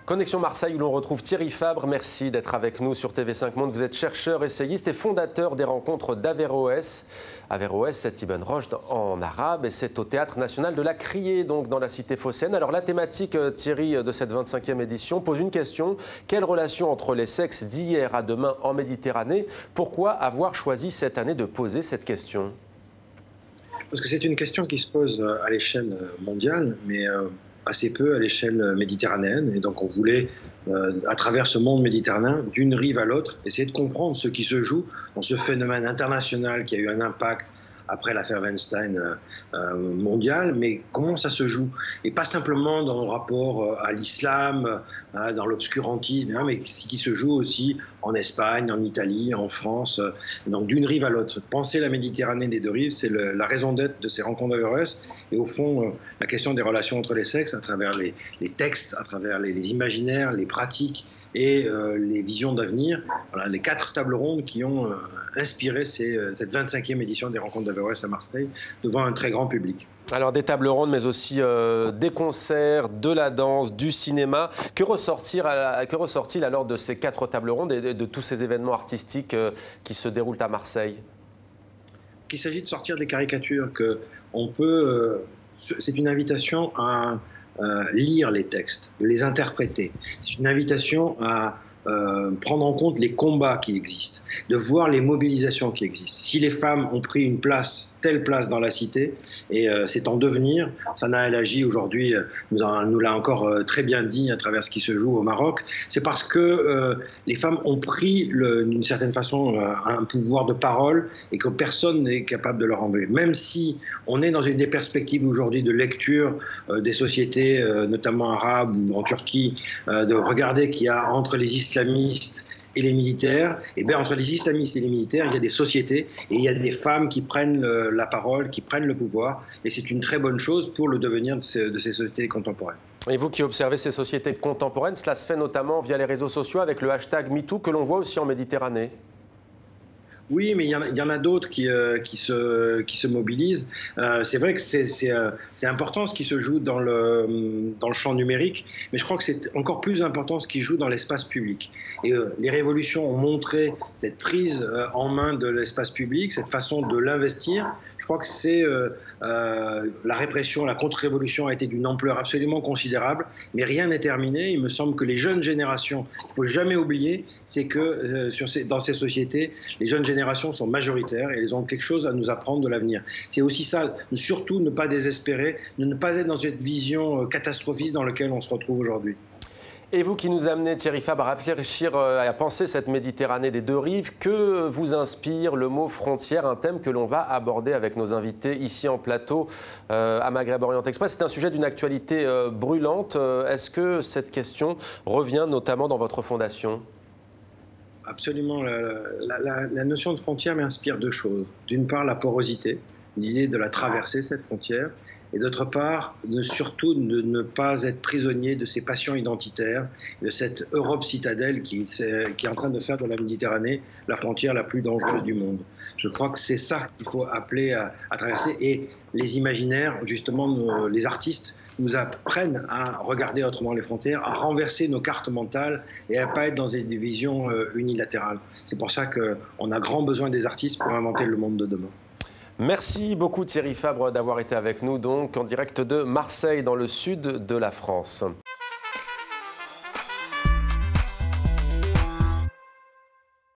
Connexion Marseille où l'on retrouve Thierry Fabre. Merci d'être avec nous sur TV5 Monde. Vous êtes chercheur, essayiste et fondateur des rencontres d'Averroès. Averroès, c'est Ibn Rushd en arabe et c'est au Théâtre National de la Criée, donc dans la cité phocéenne. Alors la thématique, Thierry, de cette 25e édition pose une question. Quelle relation entre les sexes d'hier à demain en Méditerranée? Pourquoi avoir choisi cette année de poser cette question? Parce que c'est une question qui se pose à l'échelle mondiale, mais assez peu à l'échelle méditerranéenne. Et donc on voulait, à travers ce monde méditerranéen, d'une rive à l'autre, essayer de comprendre ce qui se joue dans ce phénomène international qui a eu un impact après l'affaire Weinstein mondiale, mais comment ça se joue? Et pas simplement dans le rapport à l'islam, dans l'obscurantisme, hein, mais qui se joue aussi en Espagne, en Italie, en France, donc d'une rive à l'autre. Penser la Méditerranée des deux rives, c'est la raison d'être de ces rencontres d'Averroès. Et au fond, la question des relations entre les sexes, à travers les textes, à travers les imaginaires, les pratiques et les visions d'avenir, voilà, les 4 tables rondes qui ont inspiré cette 25e édition des rencontres d'Averroès à Marseille devant un très grand public. Alors des tables rondes, mais aussi des concerts, de la danse, du cinéma. Que ressort-il alors de ces 4 tables rondes et de tous ces événements artistiques qui se déroulent à Marseille? Qu'il s'agit de sortir des caricatures, c'est une invitation à lire les textes, de les interpréter. C'est une invitation à prendre en compte les combats qui existent, de voir les mobilisations qui existent. Si les femmes ont pris une place, telle place dans la cité, et c'est en devenir, Sana El Hadji aujourd'hui nous l'a encore très bien dit à travers ce qui se joue au Maroc, c'est parce que les femmes ont pris d'une certaine façon un pouvoir de parole et que personne n'est capable de leur enlever. Même si on est dans des perspectives aujourd'hui de lecture des sociétés, notamment arabes ou en Turquie, de regarder qu'il y a entre les islamistes et les militaires, et bien entre les islamistes et les militaires, il y a des sociétés et il y a des femmes qui prennent la parole, qui prennent le pouvoir, et c'est une très bonne chose pour le devenir de ces sociétés contemporaines. Et vous qui observez ces sociétés contemporaines, cela se fait notamment via les réseaux sociaux avec le hashtag MeToo que l'on voit aussi en Méditerranée. Oui, mais il y en a d'autres qui se mobilisent. C'est vrai que c'est important ce qui se joue dans le champ numérique, mais je crois que c'est encore plus important ce qui se joue dans l'espace public. Et les révolutions ont montré cette prise en main de l'espace public, cette façon de l'investir. Je crois que c'est la répression, la contre-révolution a été d'une ampleur absolument considérable, mais rien n'est terminé. Il me semble que les jeunes générations, il ne faut jamais oublier, c'est que dans ces sociétés, les jeunes générations sont majoritaires et elles ont quelque chose à nous apprendre de l'avenir. C'est aussi ça, surtout ne pas désespérer, ne pas être dans cette vision catastrophiste dans laquelle on se retrouve aujourd'hui. Et vous qui nous amenez, Thierry Fabre, à réfléchir, à penser cette Méditerranée des deux rives, que vous inspire le mot frontière, un thème que l'on va aborder avec nos invités ici en plateau à Maghreb Orient Express. C'est un sujet d'une actualité brûlante. Est-ce que cette question revient notamment dans votre fondation ? Absolument. La notion de frontière m'inspire 2 choses. D'une part, la porosité, l'idée de la traverser, cette frontière, et d'autre part, surtout de ne pas être prisonnier de ces passions identitaires, de cette Europe citadelle qui est en train de faire de la Méditerranée la frontière la plus dangereuse du monde. Je crois que c'est ça qu'il faut appeler à traverser, et les imaginaires, justement, les artistes, nous apprennent à regarder autrement les frontières, à renverser nos cartes mentales et à ne pas être dans des visions unilatérales. C'est pour ça qu'on a grand besoin des artistes pour inventer le monde de demain. Merci beaucoup Thierry Fabre d'avoir été avec nous donc en direct de Marseille dans le sud de la France.